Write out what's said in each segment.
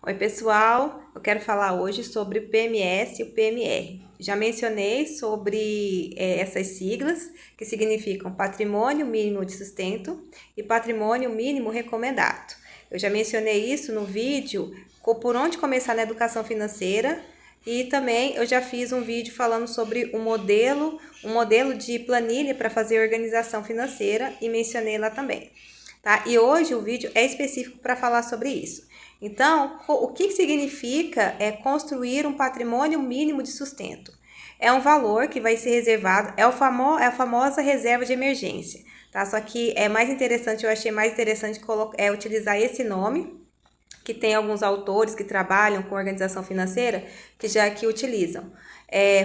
Oi, pessoal. Eu quero falar hoje sobre o PMS e o PMR. Já mencionei sobre essas siglas, que significam Patrimônio Mínimo de Sustento e Patrimônio Mínimo Recomendado. Eu já mencionei isso no vídeo por onde começar na educação financeira e também eu já fiz um vídeo falando sobre um modelo de planilha para fazer organização financeira e mencionei lá também. Tá? E hoje o vídeo é específico para falar sobre isso. Então, o que significa construir um patrimônio mínimo de sustento? É um valor que vai ser reservado, é a famosa reserva de emergência, tá? Só que é mais interessante, eu achei mais interessante utilizar esse nome, que tem alguns autores que trabalham com organização financeira que já aqui utilizam.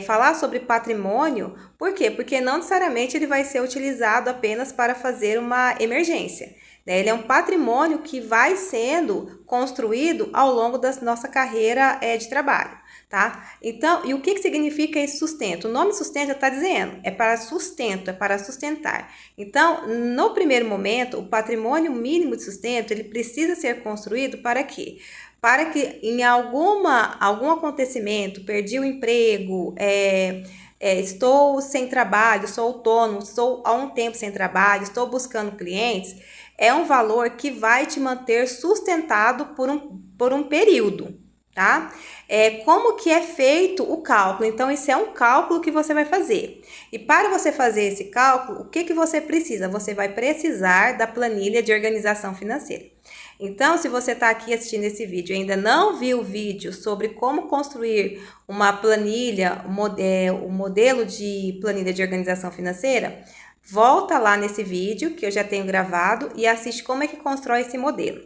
Falar sobre patrimônio, por quê? Porque não necessariamente ele vai ser utilizado apenas para fazer uma emergência. Ele é um patrimônio que vai sendo construído ao longo da nossa carreira de trabalho, tá? Então, e o que significa esse sustento? O nome sustento já está dizendo, é para sustento, é para sustentar. Então, no primeiro momento, o patrimônio mínimo de sustento, ele precisa ser construído para quê? Para que em algum acontecimento, perdi o emprego, estou sem trabalho, sou autônomo, estou há um tempo sem trabalho, estou buscando clientes, é um valor que vai te manter sustentado por um período, tá? Como que é feito o cálculo? Então, isso é um cálculo que você vai fazer. E para você fazer esse cálculo, o que você precisa? Você vai precisar da planilha de organização financeira. Então, se você está aqui assistindo esse vídeo e ainda não viu o vídeo sobre como construir uma planilha, o modelo de planilha de organização financeira, volta lá nesse vídeo que eu já tenho gravado e assiste como é que constrói esse modelo,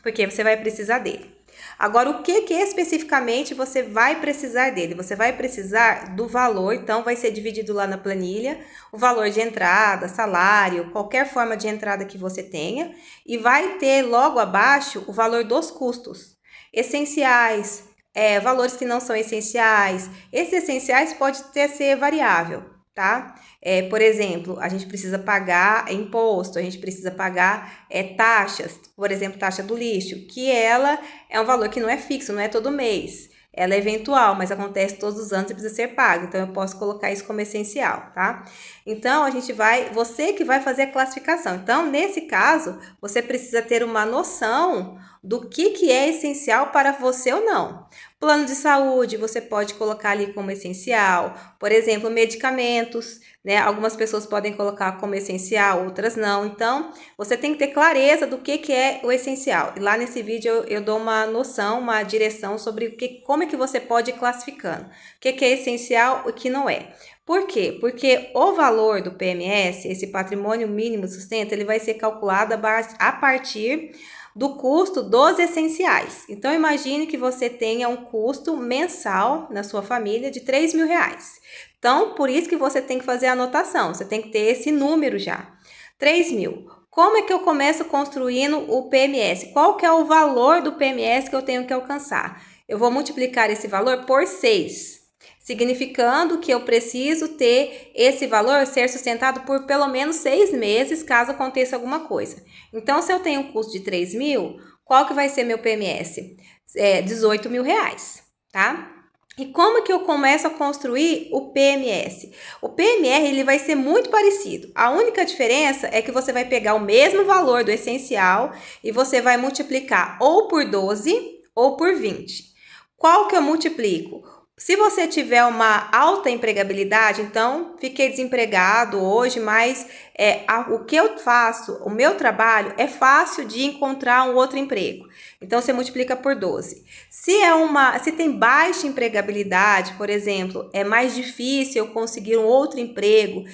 porque você vai precisar dele. Agora, o que especificamente você vai precisar dele? Você vai precisar do valor, então vai ser dividido lá na planilha, o valor de entrada, salário, qualquer forma de entrada que você tenha, e vai ter logo abaixo o valor dos custos essenciais, valores que não são essenciais. Esses essenciais pode ser variável, tá? Por exemplo, a gente precisa pagar imposto, a gente precisa pagar taxas, por exemplo, taxa do lixo, que ela é um valor que não é fixo, não é todo mês. Ela é eventual, mas acontece todos os anos e precisa ser pago. Então, eu posso colocar isso como essencial, tá? Então, você que vai fazer a classificação. Então, nesse caso, você precisa ter uma noção do que é essencial para você ou não. Plano de saúde, você pode colocar ali como essencial. Por exemplo, medicamentos, né? Algumas pessoas podem colocar como essencial, outras não. Então, você tem que ter clareza do que é o essencial. E lá nesse vídeo eu dou uma noção, uma direção sobre como é que você pode ir classificando. O que é essencial e o que não é. Por quê? Porque o valor do PMS, esse patrimônio mínimo de sustento, ele vai ser calculado a partir do custo dos essenciais. Então, imagine que você tenha um custo mensal na sua família de R$3.000. Então, por isso que você tem que fazer a anotação, você tem que ter esse número já. 3.000. Como é que eu começo construindo o PMS? Qual que é o valor do PMS que eu tenho que alcançar? Eu vou multiplicar esse valor por 6, significando que eu preciso ter esse valor ser sustentado por pelo menos 6 meses, caso aconteça alguma coisa. Então, se eu tenho um custo de 3.000, qual que vai ser meu PMS? R$18.000, tá? E como que eu começo a construir o PMS? O PMR ele vai ser muito parecido. A única diferença é que você vai pegar o mesmo valor do essencial e você vai multiplicar ou por 12 ou por 20. Qual que eu multiplico? Se você tiver uma alta empregabilidade, então fiquei desempregado hoje, mas o que eu faço, o meu trabalho é fácil de encontrar um outro emprego. Então você multiplica por 12. Se tem baixa empregabilidade, por exemplo, é mais difícil eu conseguir um outro emprego,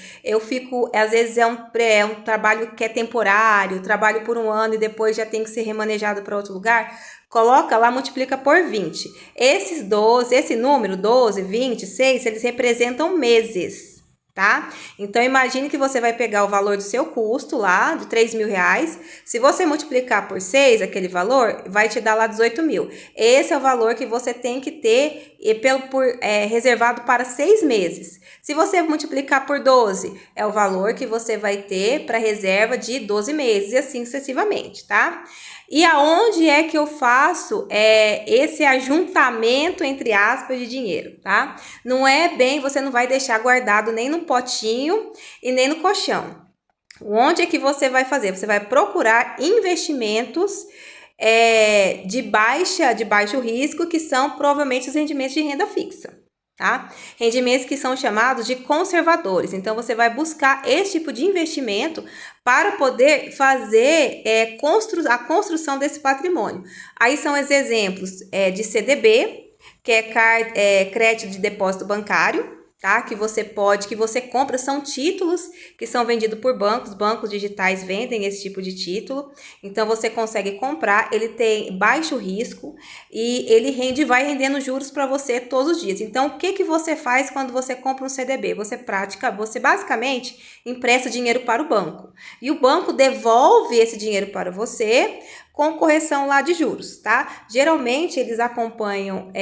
às vezes é um trabalho que é temporário, trabalho por um ano e depois já tem que ser remanejado para outro lugar. Coloca lá, multiplica por 20. Esse número, 12, 20, 6, eles representam meses, tá? Então, imagine que você vai pegar o valor do seu custo lá, de R$3.000. Se você multiplicar por 6, aquele valor, vai te dar lá 18.000. Esse é o valor que você tem que ter reservado para 6 meses. Se você multiplicar por 12, é o valor que você vai ter para reserva de 12 meses e assim sucessivamente, tá? E aonde é que eu faço esse ajuntamento, entre aspas, de dinheiro, tá? Não é bem, você não vai deixar guardado nem no potinho e nem no colchão. Onde é que você vai fazer? Você vai procurar investimentos de baixo risco, que são provavelmente os rendimentos de renda fixa, tá? Rendimentos que são chamados de conservadores. Então, você vai buscar esse tipo de investimento para poder fazer a construção desse patrimônio. Aí são os exemplos de CDB, que é crédito de depósito bancário, tá? Que você compra, são títulos que são vendidos por bancos digitais vendem esse tipo de título, então você consegue comprar, ele tem baixo risco e ele vai rendendo juros para você todos os dias. Então, o que você faz quando você compra um CDB? Você basicamente empresta dinheiro para o banco, e o banco devolve esse dinheiro para você com correção lá de juros, tá? Geralmente, eles acompanham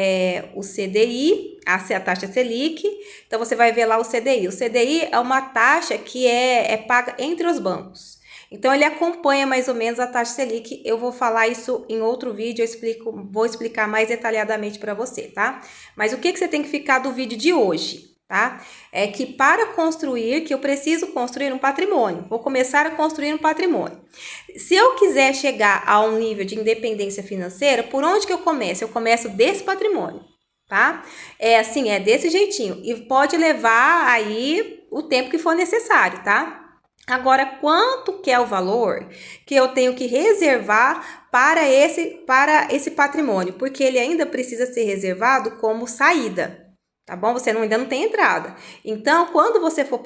o CDI, a taxa Selic, então você vai ver lá o CDI. O CDI é uma taxa que é paga entre os bancos. Então, ele acompanha mais ou menos a taxa Selic. Eu vou falar isso em outro vídeo, vou explicar mais detalhadamente para você, tá? Mas o que você tem que ficar do vídeo de hoje? Tá? É que que eu preciso construir um patrimônio. Vou começar a construir um patrimônio. Se eu quiser chegar a um nível de independência financeira, por onde que eu começo? Eu começo desse patrimônio, tá? É desse jeitinho. E pode levar aí o tempo que for necessário, tá? Agora, quanto que é o valor que eu tenho que reservar para esse patrimônio? Porque ele ainda precisa ser reservado como saída. Tá bom? Você ainda não tem entrada. Então, quando você for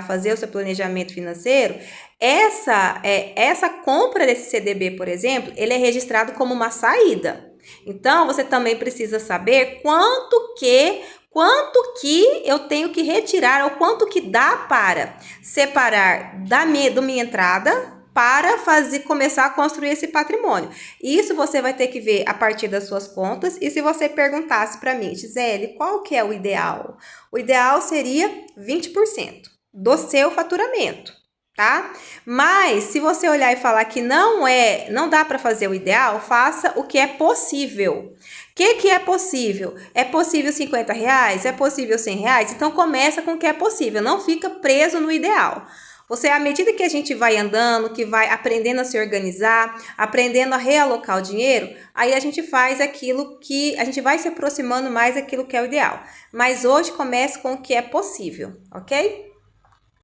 fazer o seu planejamento financeiro, essa compra desse CDB, por exemplo, ele é registrado como uma saída. Então, você também precisa saber quanto que eu tenho que retirar, ou quanto que dá para separar da minha entrada para começar a construir esse patrimônio. Isso você vai ter que ver a partir das suas contas. E se você perguntasse para mim, Gisele, qual que é o ideal? O ideal seria 20% do seu faturamento, tá? Mas se você olhar e falar que não dá para fazer o ideal, faça o que é possível. O que é possível? É possível R$50? É possível R$100? Então começa com o que é possível, não fica preso no ideal. À medida que a gente vai andando, que vai aprendendo a se organizar, aprendendo a realocar o dinheiro, aí a gente faz aquilo que a gente vai se aproximando mais daquilo que é o ideal. Mas hoje comece com o que é possível, ok?